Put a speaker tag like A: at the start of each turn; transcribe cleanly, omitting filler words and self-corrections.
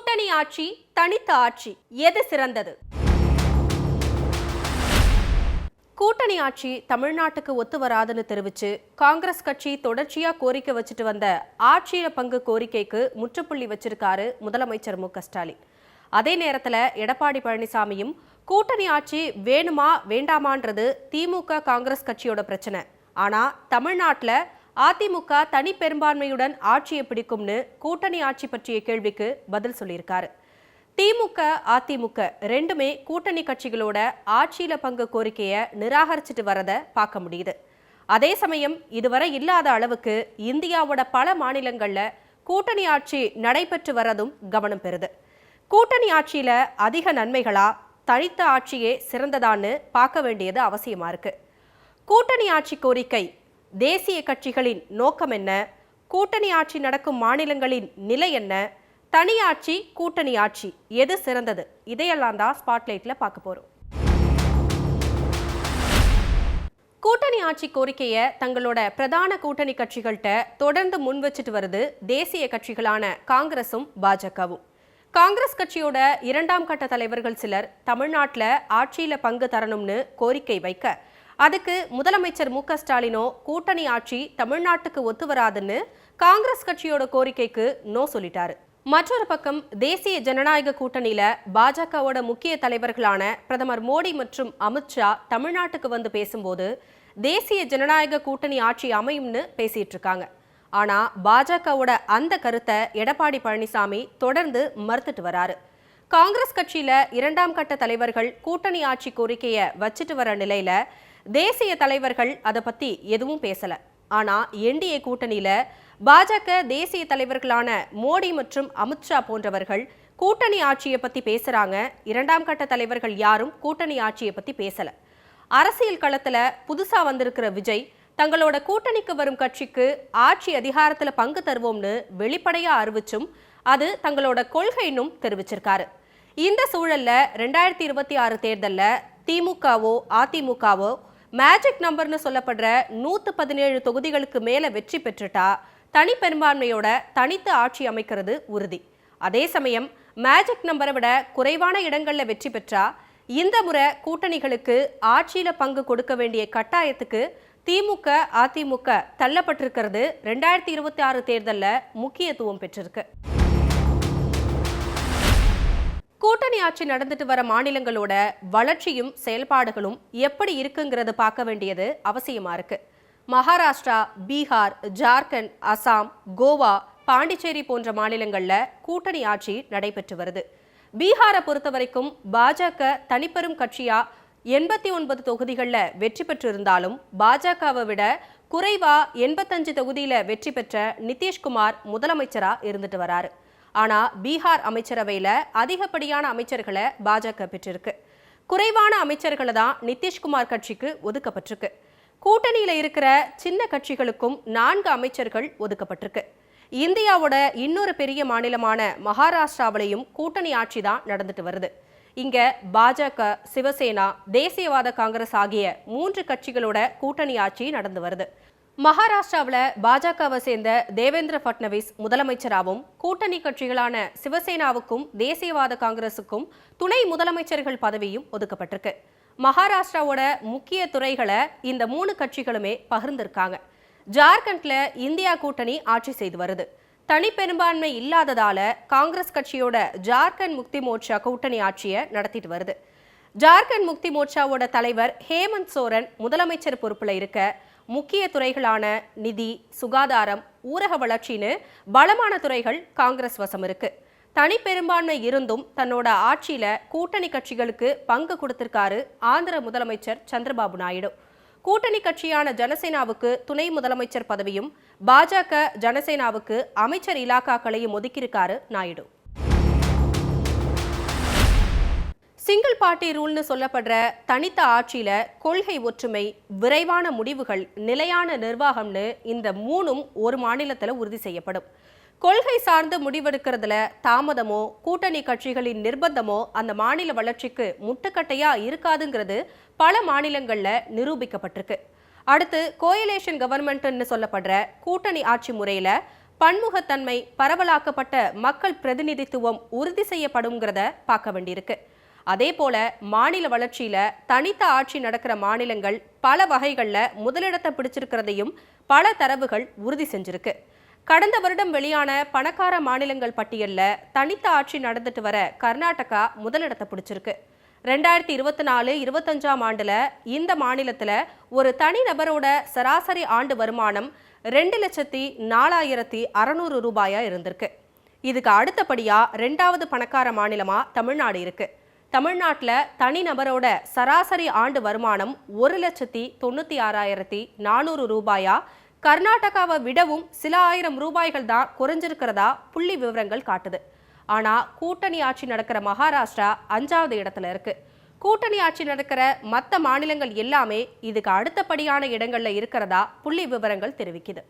A: கூட்டணி ஆட்சி, தனித்த ஆட்சி எது சிறந்தது? கூட்டணி ஆட்சி தமிழ்நாட்டுக்கு ஒத்து வராதுன்னு தெரிவிச்சு காங்கிரஸ் கட்சி தொடர்ச்சியா கோரிக்கை வச்சுட்டு வந்த ஆட்சியில பங்கு கோரிக்கைக்கு முற்றுப்புள்ளி வச்சிருக்காரு முதலமைச்சர் மு.க.ஸ்டாலின். அதே நேரத்துல எடப்பாடி பழனிசாமியும் கூட்டணி ஆட்சி வேணுமா வேண்டாமான்றது திமுக காங்கிரஸ் கட்சியோட பிரச்சனை, ஆனா தமிழ்நாட்டுல அதிமுக தனி பெரும்பான்மையுடன் ஆட்சியை பிடிக்கும்னு கூட்டணி ஆட்சி பற்றிய கேள்விக்கு பதில் சொல்லியிருக்காரு. திமுக அதிமுக ரெண்டுமே கூட்டணி கட்சிகளோட ஆட்சியில பங்கு கோரிக்கையை நிராகரிச்சுட்டு வரத பார்க்க முடியுது. அதே சமயம் இதுவரை இல்லாத அளவுக்கு இந்தியாவோட பல மாநிலங்கள்ல கூட்டணி ஆட்சி நடைபெற்று வரதும் கவனம் பெறுது. கூட்டணி ஆட்சியில அதிக நன்மைகளா, தனித்த ஆட்சியே சிறந்ததான்னு பார்க்க வேண்டியது அவசியமா இருக்கு. கூட்டணி ஆட்சி கோரிக்கை, தேசிய கட்சிகளின் நோக்கம் என்ன, கூட்டணி ஆட்சி நடக்கும் மாநிலங்களின் நிலை என்ன, தனியாட்சி கூட்டணி ஆட்சி எது சிறந்தது, இதையெல்லாம் தான் ஸ்பாட்லைட்ல பார்க்க போறோம். கூட்டணி ஆட்சி கோரிக்கையை தங்களோட பிரதான கூட்டணி கட்சிகள்கிட்ட தொடர்ந்து முன் வச்சுட்டு வருது தேசிய கட்சிகளான காங்கிரசும் பாஜகவும். காங்கிரஸ் கட்சியோட இரண்டாம் கட்ட தலைவர்கள் சிலர் தமிழ்நாட்டில் ஆட்சியில பங்கு தரணும்னு கோரிக்கை வைக்க, அதுக்கு முதலமைச்சர் மு.க.ஸ்டாலினோ கூட்டணி ஆட்சி தமிழ்நாட்டுக்கு ஒத்து வராதுன்னு காங்கிரஸ் கட்சியோட கோரிக்கைக்கு நோ சொல்லிட்டாரு. மற்றொரு பக்கம் தேசிய ஜனநாயக கூட்டணியில பாஜகவோட முக்கிய தலைவர்களான பிரதமர் மோடி மற்றும் அமித்ஷா தமிழ்நாட்டுக்கு வந்து பேசும்போது தேசிய ஜனநாயக கூட்டணி ஆட்சி அமையும்னு பேசிட்டு இருக்காங்க. ஆனா பாஜகவோட அந்த கருத்தை எடப்பாடி பழனிசாமி தொடர்ந்து மறுத்துட்டு வராரு. காங்கிரஸ் கட்சியில இரண்டாம் கட்ட தலைவர்கள் கூட்டணி ஆட்சி கோரிக்கையை வச்சுட்டு வர நிலையில தேசிய தலைவர்கள் அதை பத்தி எதுவும் பேசல. ஆனா என்டிஏ கூட்டணியில பாஜக தேசிய தலைவர்களான மோடி மற்றும் அமித்ஷா போன்றவர்கள் கூட்டணி ஆட்சியை பத்தி பேசுறாங்க. இரண்டாம் கட்ட தலைவர்கள் யாரும் கூட்டணி ஆட்சியை பத்தி பேசல. அரசியல் களத்துல புதுசா வந்திருக்கிற விஜய் தங்களோட கூட்டணிக்கு வரும் கட்சிக்கு ஆட்சி அதிகாரத்துல பங்கு தருவோம்னு வெளிப்படையா அறிவிச்சும் அது தங்களோட கொள்கைன்னும் தெரிவிச்சிருக்காரு. இந்த சூழல்ல 2026 தேர்தல்ல திமுகவோ அதிமுகவோ மேஜிக் நம்பர்னு சொல்லப்படுற 117 தொகுதிகளுக்கு மேல வெற்றி பெற்றுட்டா தனி பெரும்பான்மையோட தனித்து ஆட்சி அமைக்கிறது உறுதி. அதே சமயம் மேஜிக் நம்பரை விட குறைவான இடங்கள்ல வெற்றி பெற்றா இந்த முறை கூட்டணிகளுக்கு ஆட்சியில பங்கு கொடுக்க வேண்டிய கட்டாயத்துக்கு திமுக அதிமுக தள்ளப்பட்டிருக்கிறது 2026 தேர்தல்ல முக்கியத்துவம் பெற்றிருக்கு. கூட்டணி ஆட்சி நடந்துட்டு வர மாநிலங்களோட வளர்ச்சியும் செயல்பாடுகளும் எப்படி இருக்குங்கிறது பார்க்க வேண்டியது அவசியமா இருக்கு. மகாராஷ்டிரா, பீகார், ஜார்க்கண்ட், அசாம், கோவா, பாண்டிச்சேரி போன்ற மாநிலங்கள்ல கூட்டணி ஆட்சி நடைபெற்று வருது. பீகாரை பொறுத்த வரைக்கும் பாஜக தனிப்பெரும் கட்சியா 89 தொகுதிகளில் வெற்றி பெற்றிருந்தாலும் பாஜகவை விட குறைவா 85 தொகுதியில வெற்றி பெற்ற நிதிஷ்குமார் முதலமைச்சரா இருந்துட்டு வராரு. ஆனா பீகார் அமைச்சரவையில அதிகப்படியான அமைச்சர்களை பாஜக பெற்றிருக்கு. குறைவான அமைச்சர்களை தான் நிதிஷ்குமார் கட்சிக்கு ஒதுக்கப்பட்டிருக்கு. கூட்டணியில இருக்கிற சின்ன கட்சிகளுக்கும் 4 அமைச்சர்கள் ஒதுக்கப்பட்டிருக்கு. இந்தியாவோட இன்னொரு பெரிய மாநிலமான மகாராஷ்டிராவிலையும் கூட்டணி ஆட்சி தான் நடந்துட்டு வருது. இங்க பாஜக, சிவசேனா, தேசியவாத காங்கிரஸ் ஆகிய 3 கட்சிகளோட கூட்டணி ஆட்சி நடந்து வருது. மகாராஷ்டிராவில் பாஜகவை சேர்ந்த தேவேந்திர பட்னவிஸ் முதலமைச்சராகவும் கூட்டணி கட்சிகளான சிவசேனாவுக்கும் தேசியவாத காங்கிரசுக்கும் துணை முதலமைச்சர்கள் பதவியும் ஒதுக்கப்பட்டிருக்கு. மகாராஷ்டிராவோட முக்கிய துறைகளை இந்த 3 கட்சிகளுமே பகிர்ந்திருக்காங்க. ஜார்க்கண்ட்ல இந்தியா கூட்டணி ஆட்சி செய்து வருது. தனி பெரும்பான்மை இல்லாததால காங்கிரஸ் கட்சியோட ஜார்க்கண்ட் முக்தி மோர்ச்சா கூட்டணி ஆட்சியை நடத்திட்டு வருது. ஜார்க்கண்ட் முக்தி மோர்ச்சாவோட தலைவர் ஹேமந்த் சோரன் முதலமைச்சர் பொறுப்புல இருக்க முக்கிய துறைகளான நிதி, சுகாதாரம், ஊரக வளர்ச்சின்னு பலமான துறைகள் காங்கிரஸ் வசம் இருக்கு. தனி பெரும்பான்மை இருந்தும் தன்னோட ஆட்சியில கூட்டணி கட்சிகளுக்கு பங்கு கொடுத்திருக்காரு ஆந்திர முதலமைச்சர் சந்திரபாபு நாயுடு. கூட்டணி கட்சியான ஜனசேனாவுக்கு துணை முதலமைச்சர் பதவியும் பாஜக ஜனசேனாவுக்கு அமைச்சர் இலாக்காக்களையும் ஒதுக்கியிருக்காரு நாயுடு. சிங்கிள் பார்ட்டி ரூல்னு சொல்லப்படுற தனித்த ஆட்சியில கொள்கை ஒற்றுமை, விரைவான முடிவுகள், நிலையான நிர்வாகம்னு இந்த 3ம் ஒரு மாநிலத்துல உறுதி செய்யப்படும். கொள்கை சார்ந்து முடிவெடுக்கிறதுல தாமதமோ கூட்டணி கட்சிகளின் நிர்பந்தமோ அந்த மாநில வளர்ச்சிக்கு முட்டுக்கட்டையா இருக்காதுங்கிறது பல மாநிலங்கள்ல நிரூபிக்கப்பட்டிருக்கு. அடுத்து கோயலேஷன் கவர்மெண்ட்னு சொல்லப்படுற கூட்டணி ஆட்சி முறையில பன்முகத்தன்மை, பரவலாக்கப்பட்ட மக்கள் பிரதிநிதித்துவம் உறுதி செய்யப்படும்ங்கிறத பார்க்க வேண்டியிருக்கு. அதே போல மாநில வளர்ச்சியில தனித்த ஆட்சி நடக்கிற மாநிலங்கள் பல வகைகள்ல முதலிடத்தை பிடிச்சிருக்கிறதையும் பல தரவுகள் உறுதி செஞ்சிருக்கு. கடந்த வருடம் வெளியான பணக்கார மாநிலங்கள் பட்டியல்ல தனித்த ஆட்சி நடந்துட்டு வர கர்நாடகா முதலிடத்தை பிடிச்சிருக்கு. 2024-25 ஆண்டுல இந்த மாநிலத்துல ஒரு தனி நபரோட சராசரி ஆண்டு வருமானம் 2,04,600 ரூபாயா இருந்திருக்கு. இதுக்கு அடுத்தபடியா 2வது பணக்கார மாநிலமா தமிழ்நாடு இருக்கு. தமிழ்நாட்டில் தனிநபரோட சராசரி ஆண்டு வருமானம் 1,96,400 ரூபாயா கர்நாடகாவை விடவும் சில ஆயிரம் ரூபாய்கள் தான் குறைஞ்சிருக்கிறதா புள்ளி விவரங்கள் காட்டுது. ஆனா கூட்டணி ஆட்சி நடக்கிற மகாராஷ்டிரா 5வது இடத்துல இருக்கு. கூட்டணி ஆட்சி நடக்கிற மற்ற மாநிலங்கள் எல்லாமே இதுக்கு அடுத்தபடியான இடங்கள்ல இருக்கிறதா புள்ளி விவரங்கள் தெரிவிக்குது.